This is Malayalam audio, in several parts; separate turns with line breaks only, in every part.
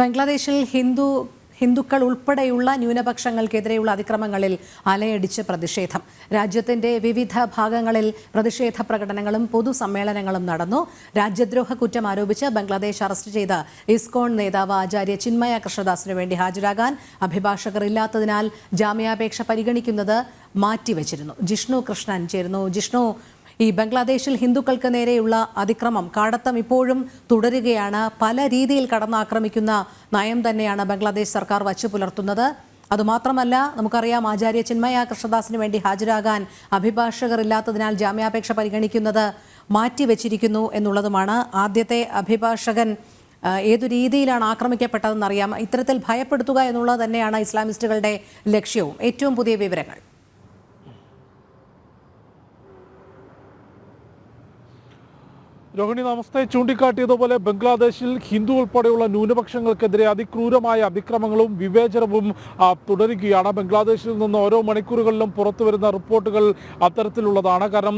ബംഗ്ലാദേശിൽ ഹിന്ദുക്കൾ ഉൾപ്പെടെയുള്ള ന്യൂനപക്ഷങ്ങൾക്കെതിരെയുള്ള അതിക്രമങ്ങളിൽ അലയടിച്ച് പ്രതിഷേധം. രാജ്യത്തിന്റെ വിവിധ ഭാഗങ്ങളിൽ പ്രതിഷേധ പ്രകടനങ്ങളും പൊതുസമ്മേളനങ്ങളും നടന്നു. രാജ്യദ്രോഹ കുറ്റം ആരോപിച്ച് ബംഗ്ലാദേശ് അറസ്റ്റ് ചെയ്ത ഇസ്കോൺ നേതാവ് ആചാര്യ ചിന്മയ കൃഷ്ണദാസിനു വേണ്ടി ഹാജരാകാൻ അഭിഭാഷകർ ഇല്ലാത്തതിനാൽ ജാമ്യാപേക്ഷ പരിഗണിക്കുന്നത് മാറ്റിവെച്ചിരുന്നു. ജിഷ്ണു കൃഷ്ണൻ ചേരുന്നു. ജിഷ്ണു, ഈ ബംഗ്ലാദേശിൽ ഹിന്ദുക്കൾക്ക് നേരെയുള്ള അതിക്രമം കാടത്തം ഇപ്പോഴും തുടരുകയാണ്. പല രീതിയിൽ കടന്നാക്രമിക്കുന്ന നയം തന്നെയാണ് ബംഗ്ലാദേശ് സർക്കാർ വച്ചു പുലർത്തുന്നത്. അതുമാത്രമല്ല, നമുക്കറിയാം ആചാര്യ ചിന്മയ കൃഷ്ണദാസിന് വേണ്ടി ഹാജരാകാൻ അഭിഭാഷകർ ഇല്ലാത്തതിനാൽ ജാമ്യാപേക്ഷ പരിഗണിക്കുന്നത് മാറ്റിവെച്ചിരിക്കുന്നു എന്നുള്ളതുമാണ്. ആദ്യത്തെ അഭിഭാഷകൻ ഏതു രീതിയിലാണ് ആക്രമിക്കപ്പെട്ടതെന്നറിയാം. ഇത്തരത്തിൽ ഭയപ്പെടുത്തുക എന്നുള്ളത് തന്നെയാണ് ഇസ്ലാമിസ്റ്റുകളുടെ ലക്ഷ്യവും. ഏറ്റവും പുതിയ വിവരങ്ങൾ.
രോഹിണി, നമസ്തേ. ചൂണ്ടിക്കാട്ടിയതുപോലെ ബംഗ്ലാദേശിൽ ഹിന്ദു ഉൾപ്പെടെയുള്ള ന്യൂനപക്ഷങ്ങൾക്കെതിരെ അതിക്രൂരമായ അതിക്രമങ്ങളും വിവേചനവും തുടരുകയാണ്. ബംഗ്ലാദേശിൽ നിന്ന് ഓരോ മണിക്കൂറുകളിലും പുറത്തു വരുന്ന റിപ്പോർട്ടുകൾ അത്തരത്തിലുള്ളതാണ്. കാരണം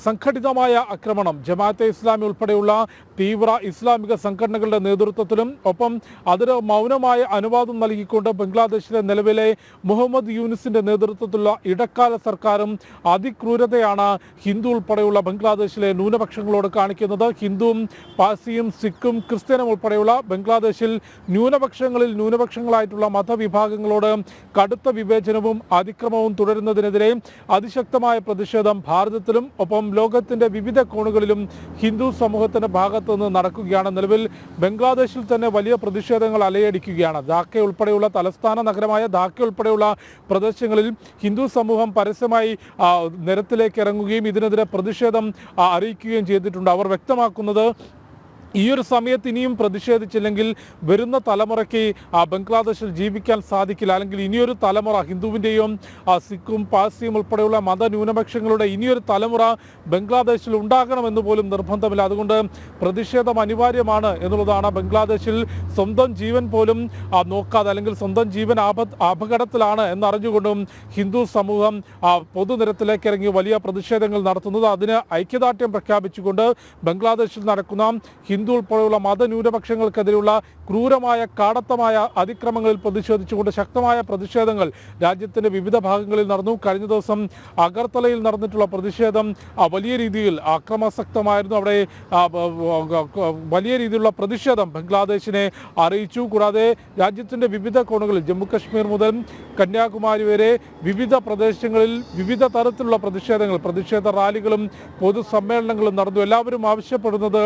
സംഘടിതമായ ആക്രമണം ജമാഅത്തെ ഇസ്ലാമി ഉൾപ്പെടെയുള്ള തീവ്ര ഇസ്ലാമിക സംഘടനകളുടെ നേതൃത്വത്തിലും ഒപ്പം അതിന് മൗനമായ അനുവാദം നൽകിക്കൊണ്ട് ബംഗ്ലാദേശിലെ നിലവിലെ മുഹമ്മദ് യൂനിസിന്റെ നേതൃത്വത്തിലുള്ള ഇടക്കാല സർക്കാരും അതിക്രൂരതയാണ് ഹിന്ദു ഉൾപ്പെടെയുള്ള ബംഗ്ലാദേശിലെ ന്യൂനപക്ഷങ്ങളോട് കാണിക്കുന്നത്. ഹിന്ദുവും പാഴ്സിയും സിഖും ക്രിസ്ത്യനും ഉൾപ്പെടെയുള്ള ബംഗ്ലാദേശിൽ ന്യൂനപക്ഷങ്ങളായിട്ടുള്ള മതവിഭാഗങ്ങളോട് കടുത്ത വിവേചനവും അതിക്രമവും തുടരുന്നതിനെതിരെ അതിശക്തമായ പ്രതിഷേധം ഭാരതത്തിലും ഒപ്പം ലോകത്തിന്റെ വിവിധ കോണുകളിലും ഹിന്ദു സമൂഹത്തിന്റെ ഭാഗത്ത് നിന്ന് നടക്കുകയാണ്. നിലവിൽ ബംഗ്ലാദേശിൽ തന്നെ വലിയ പ്രതിഷേധങ്ങൾ അലയടിക്കുകയാണ്. ധാക്ക ഉൾപ്പെടെയുള്ള തലസ്ഥാന നഗരമായ ധാക്ക ഉൾപ്പെടെയുള്ള പ്രദേശങ്ങളിൽ ഹിന്ദു സമൂഹം പരസ്യമായി നിരത്തിലേക്ക് ഇറങ്ങുകയും ഇതിനെതിരെ പ്രതിഷേധം അറിയിക്കുകയും ചെയ്തിട്ടുണ്ട്. അവർ വ്യക്തമാക്കുന്നത് ഈ ഒരു സമയത്ത് ഇനിയും പ്രതിഷേധിച്ചില്ലെങ്കിൽ വരുന്ന തലമുറയ്ക്ക് ബംഗ്ലാദേശിൽ ജീവിക്കാൻ സാധിക്കില്ല, അല്ലെങ്കിൽ ഇനിയൊരു തലമുറ ഹിന്ദുവിൻ്റെയും സിഖും പാഴ്സിയും ഉൾപ്പെടെയുള്ള മതന്യൂനപക്ഷങ്ങളുടെ ഇനിയൊരു തലമുറ ബംഗ്ലാദേശിൽ ഉണ്ടാകണമെന്ന് പോലും നിർബന്ധമില്ല. അതുകൊണ്ട് പ്രതിഷേധം അനിവാര്യമാണ് എന്നുള്ളതാണ്. ബംഗ്ലാദേശിൽ സ്വന്തം ജീവൻ പോലും നോക്കാതെ, അല്ലെങ്കിൽ സ്വന്തം ജീവൻ അപകടത്തിലാണ് എന്നറിഞ്ഞുകൊണ്ടും ഹിന്ദു സമൂഹം പൊതുനിരത്തിലേക്ക് ഇറങ്ങി വലിയ പ്രതിഷേധങ്ങൾ നടത്തുന്നത്. അതിന് ഐക്യദാർഢ്യം പ്രഖ്യാപിച്ചുകൊണ്ട് ബംഗ്ലാദേശിൽ നടക്കുന്ന ഹിന്ദു ഉൾപ്പെടെയുള്ള മതന്യൂനപക്ഷങ്ങൾക്കെതിരെയുള്ള ക്രൂരമായ കാടത്തമായ അതിക്രമങ്ങളിൽ പ്രതിഷേധിച്ചുകൊണ്ട് ശക്തമായ പ്രതിഷേധങ്ങൾ രാജ്യത്തിന്റെ വിവിധ ഭാഗങ്ങളിൽ നടന്നു. കഴിഞ്ഞ ദിവസം അഗർത്തലയിൽ നടന്നിട്ടുള്ള പ്രതിഷേധം വലിയ രീതിയിൽ അക്രമാസക്തമായിരുന്നു. അവിടെ വലിയ രീതിയിലുള്ള പ്രതിഷേധം ബംഗ്ലാദേശിനെ അറിയിച്ചു. കൂടാതെ രാജ്യത്തിന്റെ വിവിധ കോണുകളിൽ ജമ്മു കശ്മീർ മുതൽ കന്യാകുമാരി വരെ വിവിധ പ്രദേശങ്ങളിൽ വിവിധ തരത്തിലുള്ള പ്രതിഷേധ റാലികളും പൊതുസമ്മേളനങ്ങളും നടന്നു. എല്ലാവരും ആവശ്യപ്പെടുന്നത്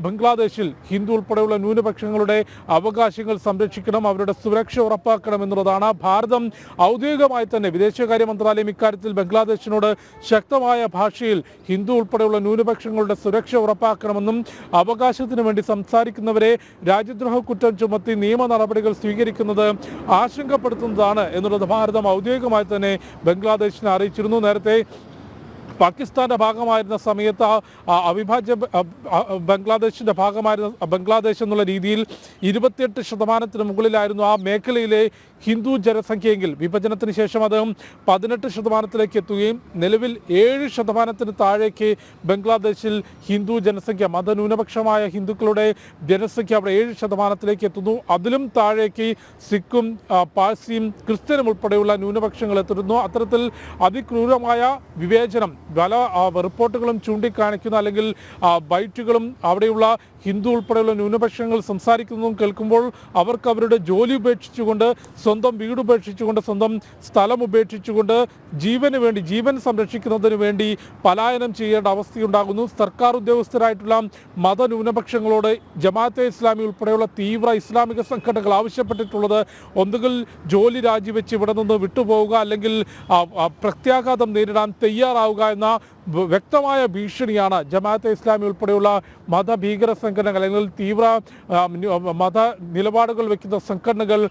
ബംഗ്ലാദേശിൽ ഹിന്ദു ഉൾപ്പെടെയുള്ള ന്യൂനപക്ഷങ്ങളുടെ അവകാശങ്ങൾ സംരക്ഷിക്കണം, അവരുടെ സുരക്ഷ ഉറപ്പാക്കണം എന്നുള്ളതാണ്. ഭാരതം ഔദ്യോഗികമായി തന്നെ വിദേശകാര്യ മന്ത്രാലയം ഇക്കാര്യത്തിൽ ബംഗ്ലാദേശിനോട് ശക്തമായ ഭാഷയിൽ ഹിന്ദു ഉൾപ്പെടെയുള്ള ന്യൂനപക്ഷങ്ങളുടെ സുരക്ഷ ഉറപ്പാക്കണമെന്നും അവകാശത്തിന് വേണ്ടി സംസാരിക്കുന്നവരെ രാജ്യദ്രോഹ കുറ്റം ചുമത്തി നിയമ നടപടികൾ സ്വീകരിക്കുന്നത് ആശങ്കപ്പെടുത്തുന്നതാണ് എന്നുള്ളത് ഭാരതം ഔദ്യോഗികമായി തന്നെ ബംഗ്ലാദേശിനെ അറിയിച്ചിരുന്നു. നേരത്തെ പാകിസ്ഥാന്റെ ഭാഗമായിരുന്ന സമയത്ത് അവിഭാജ്യ ബംഗ്ലാദേശിന്റെ ഭാഗമായിരുന്ന ബംഗ്ലാദേശ് എന്നുള്ള രീതിയിൽ 28% മുകളിലായിരുന്നു ആ മേഖലയിലെ ഹിന്ദു ജനസംഖ്യയെങ്കിൽ വിഭജനത്തിന് ശേഷം അത് 18% എത്തുകയും നിലവിൽ 7% താഴേക്ക് ബംഗ്ലാദേശിൽ ഹിന്ദു ജനസംഖ്യ, മതന്യൂനപക്ഷമായ ഹിന്ദുക്കളുടെ ജനസംഖ്യ അവിടെ 7% എത്തുന്നു. അതിലും താഴേക്ക് സിഖും പാഴ്സിയും ക്രിസ്ത്യനും ഉൾപ്പെടെയുള്ള ന്യൂനപക്ഷങ്ങൾ എത്തുന്നു. അത്തരത്തിൽ അതിക്രൂരമായ വിവേചനം പല റിപ്പോർട്ടുകളും ചൂണ്ടിക്കാണിക്കുന്ന, അല്ലെങ്കിൽ ബൈറ്റുകളും അവിടെയുള്ള ഹിന്ദു ഉൾപ്പെടെയുള്ള ന്യൂനപക്ഷങ്ങൾ സംസാരിക്കുന്നതും കേൾക്കുമ്പോൾ അവർക്ക് അവരുടെ ജോലി ഉപേക്ഷിച്ചുകൊണ്ട്, സ്വന്തം വീട് ഉപേക്ഷിച്ചുകൊണ്ട്, സ്വന്തം സ്ഥലം ഉപേക്ഷിച്ചുകൊണ്ട് ജീവൻ സംരക്ഷിക്കുന്നതിന് വേണ്ടി പലായനം ചെയ്യേണ്ട അവസ്ഥയുണ്ടാകുന്നു. സർക്കാർ ഉദ്യോഗസ്ഥരായിട്ടുള്ള മതന്യൂനപക്ഷങ്ങളോട് ജമാഅത്തെ ഇസ്ലാമി ഉൾപ്പെടെയുള്ള തീവ്ര ഇസ്ലാമിക സംഘടനകൾ ആവശ്യപ്പെട്ടിട്ടുള്ളത് ഒന്നുകിൽ ജോലി രാജിവെച്ച് ഇവിടെ നിന്ന് വിട്ടുപോവുക, അല്ലെങ്കിൽ പ്രത്യാഘാതം നേരിടാൻ തയ്യാറാവുക എന്ന വ്യക്തമായ ഭീഷണിയാണ് ജമാഅത്തെ ഇസ്ലാമി ഉൾപ്പെടെയുള്ള മതഭീകര സംഘടനകൾ, അല്ലെങ്കിൽ തീവ്ര മത നിലപാടുകൾ വയ്ക്കുന്ന സംഘടനകൾ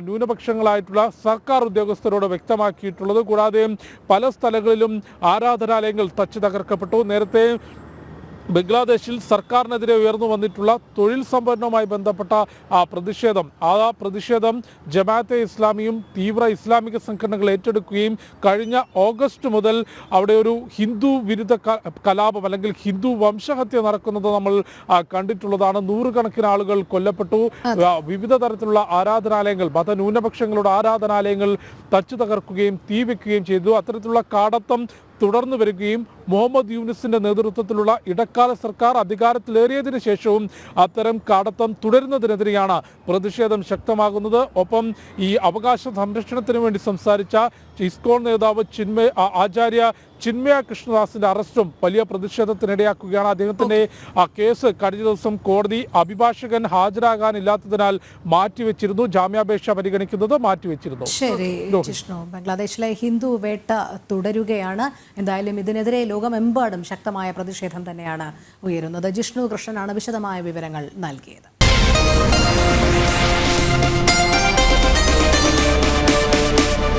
ന്യൂനപക്ഷങ്ങളായിട്ടുള്ള സർക്കാർ ഉദ്യോഗസ്ഥരോട് വ്യക്തമാക്കിയിട്ടുള്ളത്. കൂടാതെ പല സ്ഥലങ്ങളിലും ആരാധനാലയങ്ങൾ തച്ചു തകർക്കപ്പെട്ടു. നേരത്തെ ബംഗ്ലാദേശിൽ സർക്കാരിനെതിരെ ഉയർന്നു വന്നിട്ടുള്ള തൊഴിൽ സംവരണവുമായി ബന്ധപ്പെട്ട പ്രതിഷേധം പ്രതിഷേധം ജമാഅത്തെ ഇസ്ലാമിയും തീവ്ര ഇസ്ലാമിക സംഘടനകൾ ഏറ്റെടുക്കുകയും കഴിഞ്ഞ ഓഗസ്റ്റ് മുതൽ അവിടെ ഒരു ഹിന്ദു വിരുദ്ധ കലാപം അല്ലെങ്കിൽ ഹിന്ദു വംശഹത്യ നടക്കുന്നത് നമ്മൾ കണ്ടിട്ടുള്ളതാണ്. നൂറുകണക്കിന് ആളുകൾ കൊല്ലപ്പെട്ടു. വിവിധ തരത്തിലുള്ള ആരാധനാലയങ്ങൾ, മതന്യൂനപക്ഷങ്ങളുടെ ആരാധനാലയങ്ങൾ തച്ചു തകർക്കുകയും തീ വെക്കുകയും ചെയ്തു. അത്തരത്തിലുള്ള കാടത്തം തുടർന്നു വരികയും മുഹമ്മദ് യൂനിസിന്റെ നേതൃത്വത്തിലുള്ള ഇടക്കാല സർക്കാർ അധികാരത്തിലേറിയതിനു ശേഷവും അത്തരം കാടത്തം തുടരുന്നതിനെതിരെയാണ് പ്രതിഷേധം ശക്തമാകുന്നത്. ഒപ്പം ഈ അവകാശ സംരക്ഷണത്തിന് വേണ്ടി സംസാരിച്ച ഇസ്കോൺ നേതാവ് ആചാര്യ ചിന്മയ കൃഷ്ണദാസിന്റെ അറസ്റ്റും വലിയ പ്രതിഷേധത്തിനിടയാക്കുകയാണ്. അദ്ദേഹത്തിന്റെ കേസ് കഴിഞ്ഞ ദിവസം കോടതി അഭിഭാഷകൻ ഹാജരാകാനില്ലാത്തതിനാൽ മാറ്റിവെച്ചിരുന്നു. ജാമ്യാപേക്ഷ പരിഗണിക്കുന്നത് മാറ്റിവെച്ചിരുന്നു.
ശരി ജിഷ്ണു, ബംഗ്ലാദേശിലെ ഹിന്ദു വേട്ട തുടരുകയാണ്. എന്തായാലും ഇതിനെതിരെ ലോകമെമ്പാടും ശക്തമായ പ്രതിഷേധം തന്നെയാണ് ഉയരുന്നത്. ജിഷ്ണു കൃഷ്ണനാണ് വിശദമായ വിവരങ്ങൾ നൽകിയത്.